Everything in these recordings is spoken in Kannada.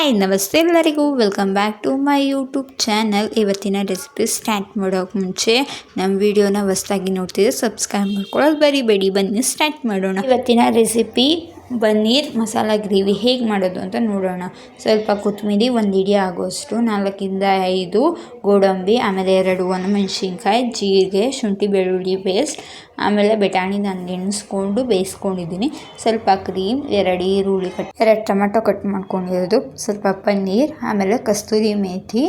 ಹಾಯ್ ನಮಸ್ತೆ ಎಲ್ಲರಿಗೂ welcome back to my YouTube channel. ಇವತ್ತಿನ ರೆಸಿಪಿ ಸ್ಟಾರ್ಟ್ ಮಾಡೋಕೆ ಮುಂಚೆ ನಮ್ಮ ವಿಡಿಯೋನ ಹೊಸದಾಗಿ ನೋಡ್ತಿದ್ರೆ ಸಬ್ಸ್ಕ್ರೈಬ್ ಮಾಡ್ಕೊಳ್ಳೋದು ಬರಿಬೇಡಿ. ಬನ್ನಿ ಸ್ಟಾರ್ಟ್ ಮಾಡೋಣ. ಇವತ್ತಿನ ರೆಸಿಪಿ ಪನ್ನೀರ್ ಮಸಾಲ ಗ್ರೇವಿ ಹೇಗೆ ಮಾಡೋದು ಅಂತ ನೋಡೋಣ. ಸ್ವಲ್ಪ ಕೊತ್ತಂಬರಿ, 1 ಹಿಡಿ ಆಗೋಷ್ಟು, 4 ಇಂದ 5 ಗೋಡಂಬಿ, ಆಮೇಲೆ 2 ಒಣಮೆಣಸಿನ್ಕಾಯಿ, ಜೀರಿಗೆ, ಶುಂಠಿ ಬೆಳ್ಳುಳ್ಳಿ ಪೇಸ್ಟ್, ಆಮೇಲೆ ಬಟಾಣಿ ನಾನು ಎಣಿಸ್ಕೊಂಡು ಬೇಯಿಸ್ಕೊಂಡಿದ್ದೀನಿ, ಸ್ವಲ್ಪ ಕ್ರೀಮ್, 2 ಈರುಳ್ಳಿ 2 ಟೊಮೆಟೊ ಕಟ್ ಮಾಡ್ಕೊಂಡಿರೋದು, ಸ್ವಲ್ಪ ಪನ್ನೀರ್, ಆಮೇಲೆ ಕಸ್ತೂರಿ ಮೇಥಿ,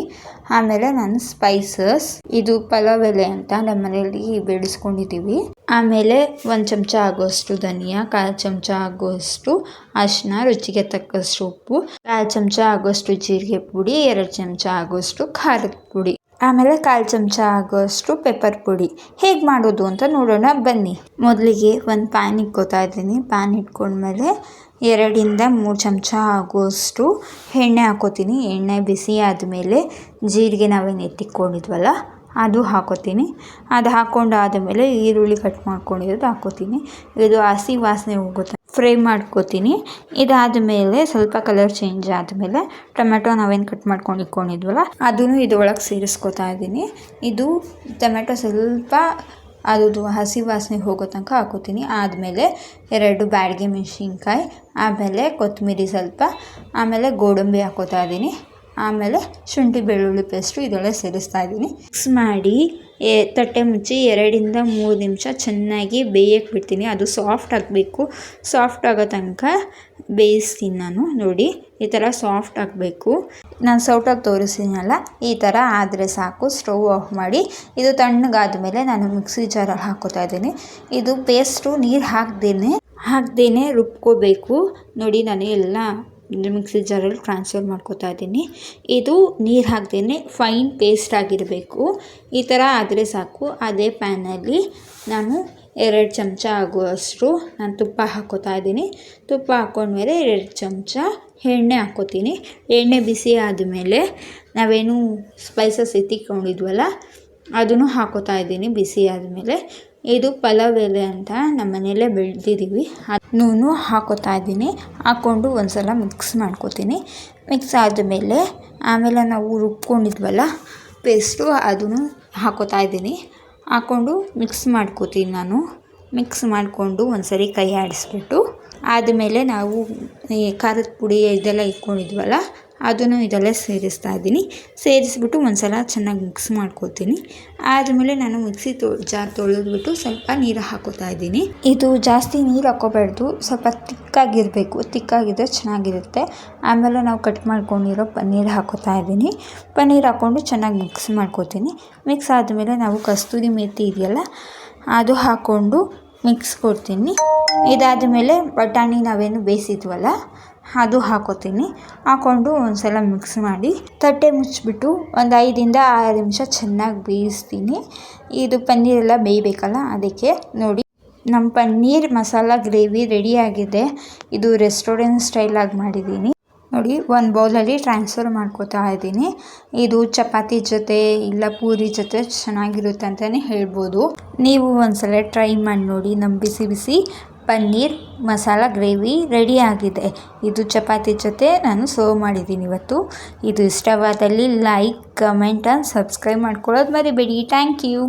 ಆಮೇಲೆ ನಾನು ಸ್ಪೈಸಸ್, ಇದು ಪಲಾವ್ ಎಲೆ ಅಂತ ನಮ್ಮ ಮನೆಯಲ್ಲಿ ಬೆಳೆಸ್ಕೊಂಡಿದ್ದೀವಿ, ಆಮೇಲೆ 1 ಚಮಚ ಆಗೋಷ್ಟು ಧನಿಯಾ, 1/4 ಚಮಚ ಆಗೋಷ್ಟು ಅರಿಶಿನ, ರುಚಿಗೆ ತಕ್ಕಷ್ಟು ಉಪ್ಪು, 1/4 ಚಮಚ ಆಗೋಷ್ಟು ಜೀರಿಗೆ ಪುಡಿ, 2 ಚಮಚ ಆಗೋಷ್ಟು ಖಾರದ ಪುಡಿ, ಆಮೇಲೆ 1/4 ಚಮಚ ಆಗೋಷ್ಟು ಪೆಪ್ಪರ್ ಪುಡಿ. ಹೇಗೆ ಮಾಡೋದು ಅಂತ ನೋಡೋಣ ಬನ್ನಿ. ಮೊದಲಿಗೆ ಒಂದು ಪ್ಯಾನ್ ಇಟ್ಕೋತಾ ಇದ್ದೀನಿ. ಪ್ಯಾನ್ ಇಟ್ಕೊಂಡ್ಮೇಲೆ 2 ಇಂದ 3 ಚಮಚ ಆಗೋಷ್ಟು ಎಣ್ಣೆ ಹಾಕೋತೀನಿ. ಎಣ್ಣೆ ಬಿಸಿ ಆದಮೇಲೆ ಜೀರಿಗೆ ನಾವೇನು ಎತ್ತಿಕೊಂಡಿದ್ವಲ್ಲ ಅದು ಹಾಕೋತೀನಿ. ಅದು ಹಾಕೊಂಡಾದಮೇಲೆ ಈರುಳ್ಳಿ ಕಟ್ ಮಾಡ್ಕೊಂಡಿರೋದು ಹಾಕೋತೀನಿ. ಇದು ಹಸಿ ವಾಸನೆ ಹೋಗುತ್ತೆ ಫ್ರೈ ಮಾಡ್ಕೋತೀನಿ. ಇದಾದಮೇಲೆ ಸ್ವಲ್ಪ ಕಲರ್ ಚೇಂಜ್ ಆದಮೇಲೆ ಟೊಮೆಟೊ ನಾವೇನು ಕಟ್ ಮಾಡ್ಕೊಂಡು ಇಟ್ಕೊಂಡಿದ್ವಲ್ಲ ಅದನ್ನು ಇದರೊಳಗೆ ಸೇರಿಸ್ಕೊತಾ ಇದ್ದೀನಿ. ಇದು ಟೊಮೆಟೊ ಸ್ವಲ್ಪ ಅದು ಹಸಿ ವಾಸನೆ ಹೋಗೋ ತನಕ ಹಾಕೋತೀನಿ. ಆದಮೇಲೆ 2 ಬ್ಯಾಡಗಿ ಮೆಣಸಿನ್ಕಾಯಿ, ಆಮೇಲೆ ಕೊತ್ತಂಬರಿ ಸ್ವಲ್ಪ, ಆಮೇಲೆ ಗೋಡಂಬಿ ಹಾಕೋತಾ ಇದ್ದೀನಿ, ಆಮೇಲೆ ಶುಂಠಿ ಬೆಳ್ಳುಳ್ಳಿ ಪೇಸ್ಟು ಇದೆಲ್ಲ ಸೇರಿಸ್ತಾ ಇದ್ದೀನಿ. ಮಿಕ್ಸ್ ಮಾಡಿ ತಟ್ಟೆ ಮುಚ್ಚಿ 2 ಇಂದ 3 ನಿಮಿಷ ಚೆನ್ನಾಗಿ ಬೇಯಕ್ಕೆ ಬಿಡ್ತೀನಿ. ಅದು ಸಾಫ್ಟ್ ಆಗಬೇಕು. ಸಾಫ್ಟ್ ಆಗೋ ತನಕ ಬೇಯಿಸ್ತೀನಿ ನಾನು. ನೋಡಿ ಈ ಥರ ಸಾಫ್ಟ್ ಆಗಬೇಕು. ನಾನು ಸೌಟಾಗಿ ತೋರಿಸ್ತೀನಲ್ಲ ಈ ಥರ ಆದರೆ ಸಾಕು. ಸ್ಟವ್ ಆಫ್ ಮಾಡಿ ಇದು ತಣ್ಣಗಾದ್ಮೇಲೆ ನಾನು ಮಿಕ್ಸಿ ಜಾರಲ್ಲಿ ಹಾಕೋತಾ ಇದ್ದೀನಿ. ಇದು ಪೇಸ್ಟು ನೀರು ಹಾಕ್ದೇನೆ ರುಬ್ಕೋಬೇಕು. ನೋಡಿ ನಾನು ಎಲ್ಲ ಮಿಕ್ಸಿ ಜಾರಲ್ಲಿ ಟ್ರಾನ್ಸ್ಫರ್ ಮಾಡ್ಕೋತಾ ಇದ್ದೀನಿ. ಇದು ನೀರು ಹಾಕ್ದೇನೆ ಫೈನ್ ಪೇಸ್ಟ್ ಆಗಿರಬೇಕು. ಈ ಥರ ಆದರೆ ಸಾಕು. ಅದೇ ಪ್ಯಾನಲ್ಲಿ ನಾನು 2 ಚಮಚ ಆಗುವಷ್ಟು ನಾನು ತುಪ್ಪ ಹಾಕ್ಕೋತಾ ಇದ್ದೀನಿ. ತುಪ್ಪ ಹಾಕ್ಕೊಂಡ್ಮೇಲೆ 2 ಚಮಚ ಎಣ್ಣೆ ಹಾಕ್ಕೋತೀನಿ. ಎಣ್ಣೆ ಬಿಸಿ ಆದಮೇಲೆ ನಾವೇನು ಸ್ಪೈಸಸ್ ಎತ್ತಿಕೊಂಡಿದ್ವಲ್ಲ ಅದನ್ನು ಹಾಕ್ಕೋತಾ ಇದ್ದೀನಿ. ಬಿಸಿ ಆದಮೇಲೆ ಇದು ಪಲಾವ್ ಎಲೆ ಅಂತ ನಮ್ಮ ಮನೆಯಲ್ಲೇ ಬೆಳೆದಿದ್ದೀವಿ, ಅದನ್ನೂ ಹಾಕೋತಾ ಇದ್ದೀನಿ. ಹಾಕ್ಕೊಂಡು ಒಂದು ಸಲ ಮಿಕ್ಸ್ ಮಾಡ್ಕೋತೀನಿ. ಮಿಕ್ಸ್ ಆದಮೇಲೆ ಆಮೇಲೆ ನಾವು ರುಬ್ಕೊಂಡಿದ್ವಲ್ಲ ಪೇಸ್ಟು ಅದನ್ನು ಹಾಕೋತಾ ಇದ್ದೀನಿ. ಹಾಕ್ಕೊಂಡು ಮಿಕ್ಸ್ ಮಾಡ್ಕೋತೀನಿ ನಾನು. ಮಿಕ್ಸ್ ಮಾಡಿಕೊಂಡು ಒಂದು ಸರಿ ಕೈ ಆಡಿಸ್ಬಿಟ್ಟು ಆದಮೇಲೆ ನಾವು ಖಾರದ ಪುಡಿ ಇದೆಲ್ಲ ಇಟ್ಕೊಂಡಿದ್ವಲ್ಲ ಅದನ್ನು ಇದೆಲ್ಲ ಸೇರಿಸ್ತಾ ಇದ್ದೀನಿ. ಸೇರಿಸ್ಬಿಟ್ಟು ಒಂದು ಸಲ ಚೆನ್ನಾಗಿ ಮಿಕ್ಸ್ ಮಾಡ್ಕೋತೀನಿ. ಆದಮೇಲೆ ನಾನು ಮಿಕ್ಸಿ ಜಾರ್ ತೊಳೆದ್ಬಿಟ್ಟು ಸ್ವಲ್ಪ ನೀರು ಹಾಕೋತಾ ಇದ್ದೀನಿ. ಇದು ಜಾಸ್ತಿ ನೀರು ಹಾಕೋಬಾರ್ದು, ಸ್ವಲ್ಪ ತಿಕ್ಕಾಗಿರಬೇಕು. ತಿಕ್ಕಾಗಿದ್ದರೆ ಚೆನ್ನಾಗಿರುತ್ತೆ. ಆಮೇಲೆ ನಾವು ಕಟ್ ಮಾಡ್ಕೊಂಡಿರೋ ಪನ್ನೀರ್ ಹಾಕೋತಾ ಇದ್ದೀನಿ. ಪನ್ನೀರ್ ಹಾಕ್ಕೊಂಡು ಚೆನ್ನಾಗಿ ಮಿಕ್ಸ್ ಮಾಡ್ಕೋತೀನಿ. ಮಿಕ್ಸ್ ಆದಮೇಲೆ ನಾವು ಕಸ್ತೂರಿ ಮೇಥಿ ಇದೆಯಲ್ಲ ಅದು ಹಾಕ್ಕೊಂಡು ಮಿಕ್ಸ್ ಕೊಡ್ತೀನಿ. ಇದಾದಮೇಲೆ ಬಟಾಣಿ ನಾವೇನು ಬೇಯಿಸಿದ್ವಲ್ಲ ಅದು ಹಾಕೋತೀನಿ. ಹಾಕ್ಕೊಂಡು ಒಂದು ಸಲ ಮಿಕ್ಸ್ ಮಾಡಿ ತಟ್ಟೆ ಮುಚ್ಚಿಬಿಟ್ಟು ಒಂದು 5 ಇಂದ 6 ನಿಮಿಷ ಚೆನ್ನಾಗಿ ಬೇಯಿಸ್ತೀನಿ. ಇದು ಪನ್ನೀರೆಲ್ಲ ಬೇಯಬೇಕಲ್ಲ ಅದಕ್ಕೆ. ನೋಡಿ ನಮ್ಮ ಪನ್ನೀರ್ ಮಸಾಲ ಗ್ರೇವಿ ರೆಡಿಯಾಗಿದೆ. ಇದು ರೆಸ್ಟೋರೆಂಟ್ ಸ್ಟೈಲಾಗಿ ಮಾಡಿದ್ದೀನಿ. ನೋಡಿ ಒಂದು ಬೌಲಲ್ಲಿ ಟ್ರಾನ್ಸ್ಫರ್ ಮಾಡ್ಕೋತಾ ಇದ್ದೀನಿ. ಇದು ಚಪಾತಿ ಜೊತೆ ಇಲ್ಲ ಪೂರಿ ಜೊತೆ ಚೆನ್ನಾಗಿರುತ್ತೆ ಅಂತಲೇ ಹೇಳ್ಬೋದು. ನೀವು ಒಂದ್ಸಲ ಟ್ರೈ ಮಾಡಿ ನೋಡಿ. ನಮ್ಮ ಬಿಸಿ ಬಿಸಿ ಪನ್ನೀರ್ ಮಸಾಲ ಗ್ರೇವಿ ರೆಡಿ ಆಗಿದೆ. ಇದು ಚಪಾತಿ ಜೊತೆ ನಾನು ಸರ್ವ್ ಮಾಡಿದ್ದೀನಿ ಇವತ್ತು. ಇದು ಇಷ್ಟವಾದಲ್ಲಿ ಲೈಕ್, ಕಮೆಂಟ್ ಆ್ಯಂಡ್ ಸಬ್ಸ್ಕ್ರೈಬ್ ಮಾಡ್ಕೊಳ್ಳೋದು ಮರಿಬೇಡಿ. Thank you.